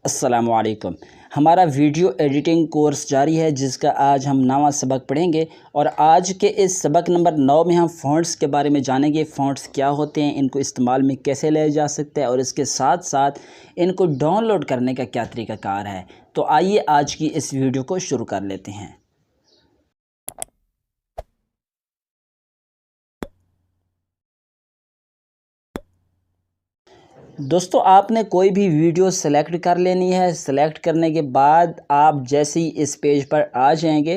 अस्सलामुअलैकुम। हमारा video editing course जारी है जिसका आज हम नवा सबक पढ़ेंगे और आज के इस सबक नंबर 9 में हम फ़ॉन्ट्स के बारे में जानेंगे। फ़ॉन्ट्स क्या होते हैं, इनको इस्तेमाल में कैसे लिया जा सकता है और इसके साथ साथ इनको डाउनलोड करने का क्या तरीक़ाकार है। तो आइए आज की इस वीडियो को शुरू कर लेते हैं। दोस्तों, आपने कोई भी वीडियो सेलेक्ट कर लेनी है। सेलेक्ट करने के बाद आप जैसे ही इस पेज पर आ जाएंगे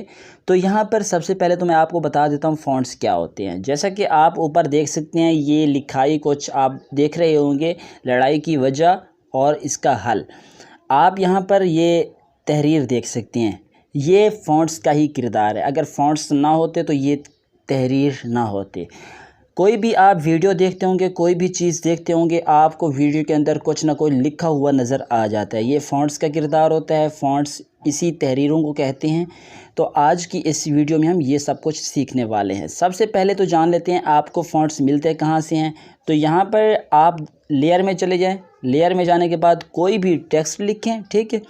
तो यहाँ पर सबसे पहले तो मैं आपको बता देता हूँ फ़ॉन्ट्स क्या होते हैं। जैसा कि आप ऊपर देख सकते हैं, ये लिखाई कुछ आप देख रहे होंगे, लड़ाई की वजह और इसका हल। आप यहाँ पर ये तहरीर देख सकते हैं, ये फ़ॉन्ट्स का ही किरदार है। अगर फ़ॉन्ट्स ना होते तो ये तहरीर ना होते। कोई भी आप वीडियो देखते होंगे, कोई भी चीज़ देखते होंगे, आपको वीडियो के अंदर कुछ ना कोई लिखा हुआ नज़र आ जाता है। ये फ़ॉन्ट्स का किरदार होता है, फ़ॉन्ट्स इसी तहरीरों को कहते हैं। तो आज की इस वीडियो में हम ये सब कुछ सीखने वाले हैं। सबसे पहले तो जान लेते हैं आपको फ़ॉन्ट्स मिलते कहाँ से हैं। तो यहाँ पर आप लेयर में चले जाएँ। लेयर में जाने के बाद कोई भी टेक्स्ट लिखें, ठीक है।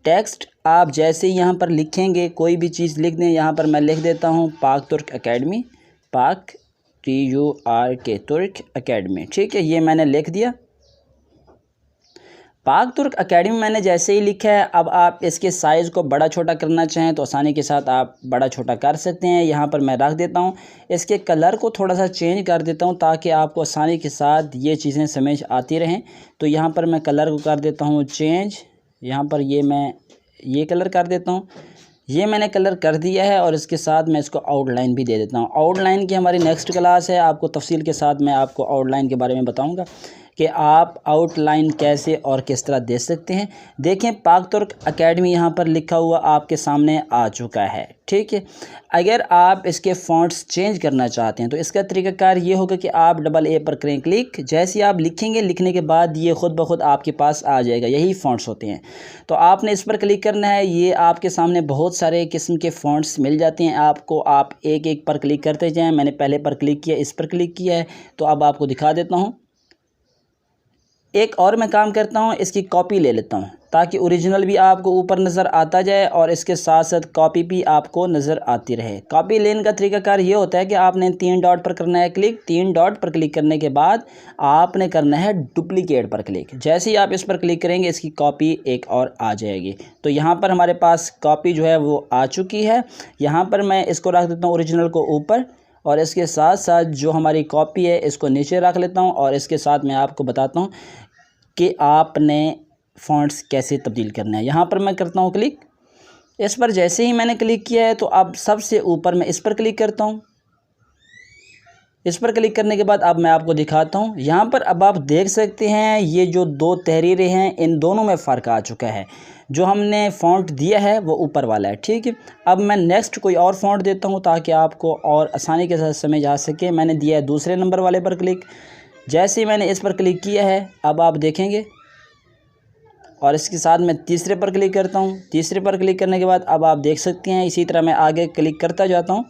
टेक्स्ट आप जैसे ही यहाँ पर लिखेंगे, कोई भी चीज़ लिख दें। यहाँ पर मैं लिख देता हूँ पाक तुर्क अकेडमी, पाक TURK तुर्क अकेडमी, ठीक है। ये मैंने लिख दिया। पाक तुर्क अकेडमी मैंने जैसे ही लिखा है। अब आप इसके साइज़ को बड़ा छोटा करना चाहें तो आसानी के साथ आप बड़ा छोटा कर सकते हैं। यहाँ पर मैं रख देता हूँ। इसके कलर को थोड़ा सा चेंज कर देता हूँ ताकि आपको आसानी के साथ ये चीज़ें समझ आती रहें। तो यहाँ पर मैं कलर को कर देता हूँ चेंज। यहाँ पर मैं ये कलर कर देता हूँ। ये मैंने कलर कर दिया है और इसके साथ मैं इसको आउटलाइन भी दे देता हूँ। आउटलाइन की हमारी नेक्स्ट क्लास है, आपको तफसील के साथ मैं आपको आउटलाइन के बारे में बताऊँगा कि आप आउटलाइन कैसे और किस तरह दे सकते हैं। देखें, पाक तुर्क अकेडमी यहाँ पर लिखा हुआ आपके सामने आ चुका है, ठीक है। अगर आप इसके फ़ॉन्ट्स चेंज करना चाहते हैं तो इसका तरीक़ाकार ये होगा कि आप AA पर करें क्लिक। जैसे आप लिखेंगे, लिखने के बाद ये ख़ुद ब खुद आपके पास आ जाएगा। यही फ़ॉन्ट्स होते हैं। तो आपने इस पर क्लिक करना है। ये आपके सामने बहुत सारे किस्म के फ़ॉन्ट्स मिल जाते हैं आपको। आप एक एक पर क्लिक करते जाएँ। मैंने पहले पर क्लिक किया, इस पर क्लिक किया है, तो अब आपको दिखा देता हूँ। एक और मैं काम करता हूँ, इसकी कॉपी ले लेता हूँ ताकि ओरिजिनल भी आपको ऊपर नज़र आता जाए और इसके साथ साथ कॉपी भी आपको नज़र आती रहे। कॉपी लेने का तरीकाकार ये होता है कि आपने 3 डॉट पर करना है क्लिक। 3 डॉट पर क्लिक करने के बाद आपने करना है डुप्लीकेट पर क्लिक। जैसे ही आप इस पर क्लिक करेंगे, इसकी कॉपी एक और आ जाएगी। तो यहाँ पर हमारे पास कॉपी जो है वो आ चुकी है। यहाँ पर मैं इसको रख देता हूँ ओरिजिनल को ऊपर और इसके साथ साथ जो हमारी कॉपी है इसको नीचे रख लेता हूँ। और इसके साथ मैं आपको बताता हूँ कि आपने फ़ॉन्ट्स कैसे तब्दील करना है। यहाँ पर मैं करता हूँ क्लिक। इस पर जैसे ही मैंने क्लिक किया है तो अब सबसे ऊपर मैं इस पर क्लिक करता हूँ। इस पर क्लिक करने के बाद अब मैं आपको दिखाता हूँ। यहाँ पर अब आप देख सकते हैं, ये जो 2 तहरीरें हैं, इन दोनों में फ़र्क आ चुका है। जो हमने फ़ॉन्ट दिया है वो ऊपर वाला है, ठीक है। अब मैं नेक्स्ट कोई और फ़ॉन्ट देता हूँ ताकि आपको और आसानी के साथ समझ आ सके। मैंने दिया है दूसरे नंबर वाले पर क्लिक। जैसे ही मैंने इस पर क्लिक किया है, अब आप देखेंगे और इसके साथ मैं तीसरे पर क्लिक करता हूँ। तीसरे पर क्लिक करने के बाद अब आप देख सकते हैं, इसी तरह मैं आगे क्लिक करता जाता हूँ।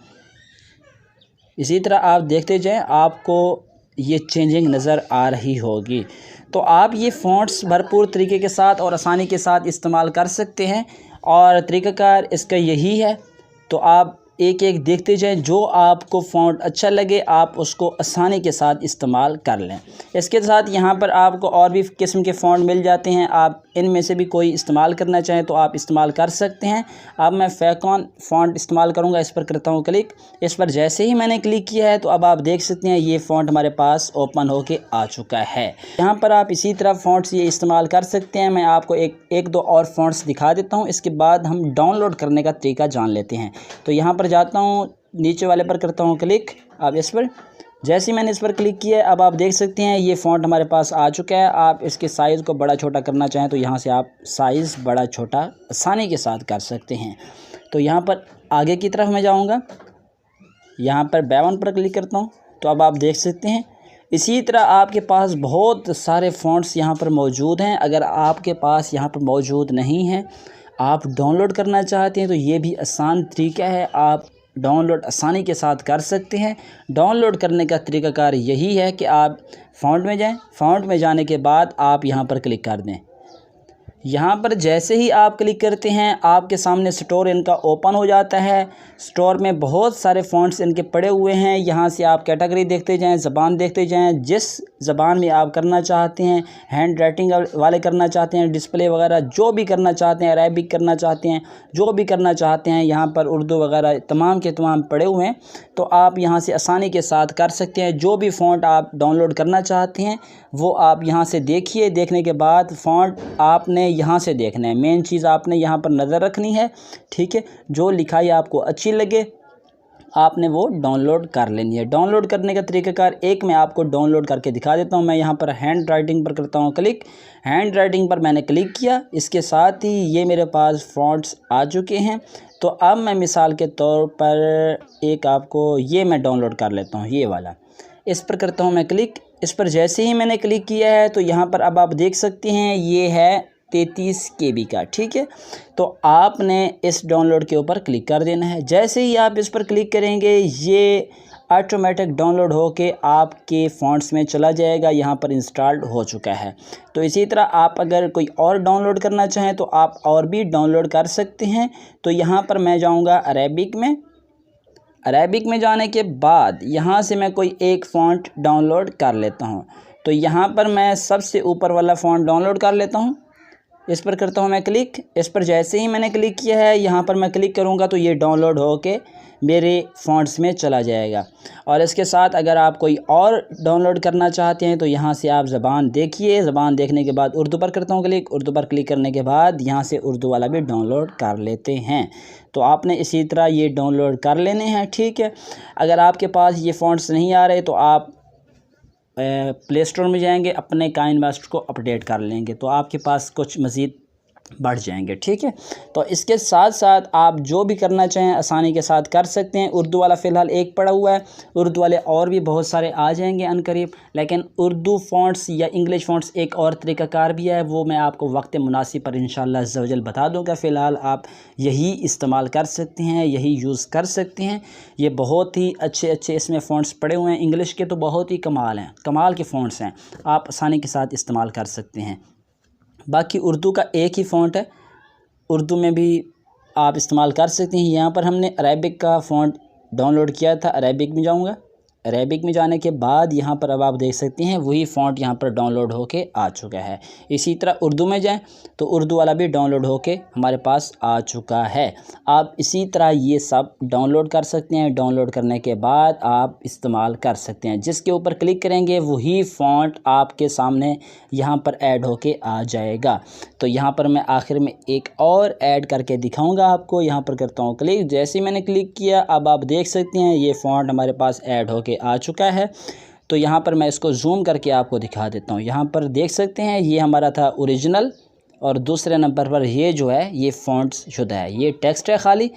इसी तरह आप देखते जाएं, आपको ये चेंजिंग नज़र आ रही होगी। तो आप ये फ़ॉन्ट्स भरपूर तरीके के साथ और आसानी के साथ इस्तेमाल कर सकते हैं और तरीक़ाकार इसका यही है। तो आप एक एक देखते जाएं, जो आपको फ़ॉन्ट अच्छा लगे आप उसको आसानी के साथ इस्तेमाल कर लें। इसके साथ यहाँ पर आपको और भी किस्म के फ़ॉन्ट मिल जाते हैं। आप इनमें से भी कोई इस्तेमाल करना चाहें तो आप इस्तेमाल कर सकते हैं। अब मैं फैकॉन फ़ॉन्ट इस्तेमाल करूँगा। इस पर करता हूँ क्लिक। इस पर जैसे ही मैंने क्लिक किया है तो अब आप देख सकते हैं ये फ़ॉन्ट हमारे पास ओपन होके आ चुका है। यहाँ पर आप इसी तरह फ़ॉन्ट्स ये इस्तेमाल कर सकते हैं। मैं आपको एक दो और फ़ॉन्ट्स दिखा देता हूँ। इसके बाद हम डाउनलोड करने का तरीका जान लेते हैं। तो यहाँ पर जाता हूँ, नीचे वाले पर करता हूँ क्लिक। अब इस पर जैसे ही मैंने इस पर क्लिक किया है, अब आप देख सकते हैं ये फ़ॉन्ट हमारे पास आ चुका है। आप इसके साइज़ को बड़ा छोटा करना चाहें तो यहाँ से आप साइज़ बड़ा छोटा आसानी के साथ कर सकते हैं। तो यहाँ पर आगे की तरफ मैं जाऊँगा, यहाँ पर 52 पर क्लिक करता हूँ। तो अब आप देख सकते हैं, इसी तरह आपके पास बहुत सारे फ़ॉन्ट्स यहाँ पर मौजूद हैं। अगर आपके पास यहाँ पर मौजूद नहीं हैं, आप डाउनलोड करना चाहते हैं तो ये भी आसान तरीका है। आप डाउनलोड आसानी के साथ कर सकते हैं। डाउनलोड करने का तरीक़ाकार यही है कि आप फ़ॉन्ट में जाएं। फ़ॉन्ट में जाने के बाद आप यहाँ पर क्लिक कर दें। यहाँ पर जैसे ही आप क्लिक करते हैं आपके सामने स्टोर इनका ओपन हो जाता है। स्टोर में बहुत सारे फ़ॉन्ट्स इनके पड़े हुए हैं। यहाँ से आप कैटेगरी देखते जाएं, ज़बान देखते जाएं, जिस ज़बान में आप करना चाहते हैं, हैंड राइटिंग वाले करना चाहते हैं, डिस्प्ले वगैरह जो भी करना चाहते हैं, अरेबिक करना चाहते हैं, जो भी करना चाहते हैं, यहाँ पर उर्दू वगैरह तमाम के तमाम पड़े हुए हैं। तो आप यहाँ से आसानी के साथ कर सकते हैं। जो भी फ़ॉन्ट आप डाउनलोड करना चाहते हैं वो आप यहाँ से देखिए। देखने के बाद फ़ॉन्ट आपने यहाँ से देखना है। मेन चीज़ आपने यहाँ पर नज़र रखनी है, ठीक है। जो लिखाई आपको अच्छी लगे आपने वो डाउनलोड कर लेनी है। डाउनलोड करने का तरीक़ाकार एक मैं आपको डाउनलोड करके दिखा देता हूँ। मैं यहाँ पर हैंड राइटिंग पर करता हूँ क्लिक। हैंड राइटिंग पर मैंने क्लिक किया, इसके साथ ही ये मेरे पास फ़ॉन्ट्स आ चुके हैं। तो अब मैं मिसाल के तौर पर एक आपको ये मैं डाउनलोड कर लेता हूँ, ये वाला। इस पर करता हूँ मैं क्लिक। इस पर जैसे ही मैंने क्लिक किया है तो यहाँ पर अब आप देख सकते हैं ये है 33 KB का, ठीक है। तो आपने इस डाउनलोड के ऊपर क्लिक कर देना है। जैसे ही आप इस पर क्लिक करेंगे ये ऑटोमेटिक डाउनलोड होके आपके फ़ॉन्ट्स में चला जाएगा। यहाँ पर इंस्टॉल्ड हो चुका है। तो इसी तरह आप अगर कोई और डाउनलोड करना चाहें तो आप और भी डाउनलोड कर सकते हैं। तो यहाँ पर मैं जाऊँगा अरेबिक में। अरेबिक में जाने के बाद यहाँ से मैं कोई एक फ़ॉन्ट डाउनलोड कर लेता हूँ। तो यहाँ पर मैं सबसे ऊपर वाला फ़ॉन्ट डाउनलोड कर लेता हूँ। इस पर करता हूँ मैं क्लिक। इस पर जैसे ही मैंने क्लिक किया है यहाँ पर मैं क्लिक करूँगा तो ये डाउनलोड होके मेरे फ़ॉन्ट्स में चला जाएगा। और इसके साथ अगर आप कोई और डाउनलोड करना चाहते हैं तो यहाँ से आप ज़बान देखिए। ज़बान देखने के बाद उर्दू पर करता हूँ क्लिक। उर्दू पर क्लिक करने के बाद यहाँ से उर्दू वाला भी डाउनलोड कर लेते हैं। तो आपने इसी तरह ये डाउनलोड कर लेने हैं, ठीक है। अगर आपके पास ये फ़ॉन्ट्स नहीं आ रहे तो आप प्ले स्टोर में जाएंगे, अपने काइनमास्टर को अपडेट कर लेंगे तो आपके पास कुछ मज़ीद बढ़ जाएंगे, ठीक है। तो इसके साथ साथ आप जो भी करना चाहें आसानी के साथ कर सकते हैं। उर्दू वाला फ़िलहाल एक पड़ा हुआ है, उर्दू वाले और भी बहुत सारे आ जाएंगे अनकरीब। लेकिन उर्दू फ़ॉन्ट्स या इंग्लिश फ़ॉन्ट्स एक और तरीक़ाकार भी है, वो मैं आपको वक्त मुनासिब पर इंशाअल्लाह अज़्ज़ा वजल बता दूँगा। फ़िलहाल आप यही इस्तेमाल कर सकते हैं, यही यूज़ कर सकते हैं। ये बहुत ही अच्छे इसमें फ़ॉन्ट्स पड़े हुए हैं। इंग्लिश के तो बहुत ही कमाल हैं, कमाल के फ़ॉन्ट्स हैं, आप आसानी के साथ इस्तेमाल कर सकते हैं। बाकी उर्दू का एक ही फ़ॉन्ट है, उर्दू में भी आप इस्तेमाल कर सकते हैं। यहाँ पर हमने अरेबिक का फ़ॉन्ट डाउनलोड किया था। अरेबिक में जाऊँगा। अरेबिक में जाने के बाद यहाँ पर अब आप देख सकते हैं वही फ़ॉन्ट यहाँ पर डाउनलोड होके आ चुका है। इसी तरह उर्दू में जाएं तो उर्दू वाला भी डाउनलोड होके हमारे पास आ चुका है। आप इसी तरह ये सब डाउनलोड कर सकते हैं। डाउनलोड करने के बाद आप इस्तेमाल कर सकते हैं। जिसके ऊपर क्लिक करेंगे वही फ़ॉन्ट आपके सामने यहाँ पर ऐड होके आ जाएगा। तो यहाँ पर मैं आखिर में एक और ऐड करके दिखाऊँगा आपको। यहाँ पर करता हूँ क्लिक। जैसे ही मैंने क्लिक किया अब आप देख सकते हैं ये फ़ॉन्ट हमारे पास ऐड होके आ चुका है। तो यहाँ पर मैं इसको जूम करके आपको दिखा देता हूँ। यहाँ पर देख सकते हैं ये हमारा था ओरिजिनल और दूसरे नंबर पर ये जो है ये फ़ॉन्ट्स शुदा है। ये टेक्स्ट है खाली,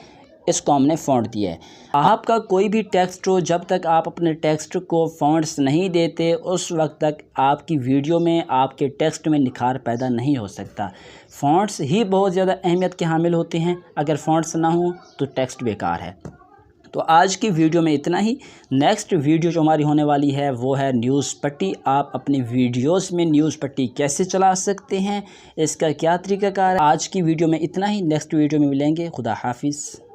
इसको हमने फ़ॉन्ट दिया है। आपका कोई भी टेक्स्ट हो, जब तक आप अपने टेक्स्ट को फ़ॉन्ट्स नहीं देते उस वक्त तक आपकी वीडियो में, आपके टेक्स्ट में निखार पैदा नहीं हो सकता। फ़ॉन्ट्स ही बहुत ज़्यादा अहमियत के हामिल होते हैं। अगर फ़ॉन्ट्स ना हो तो टेक्स्ट बेकार है। तो आज की वीडियो में इतना ही। नेक्स्ट वीडियो जो हमारी होने वाली है वो है न्यूज़ पट्टी। आप अपनी वीडियोस में न्यूज़ पट्टी कैसे चला सकते हैं, इसका क्या तरीक़ाकार है। आज की वीडियो में इतना ही। नेक्स्ट वीडियो में मिलेंगे। खुदा हाफिज़।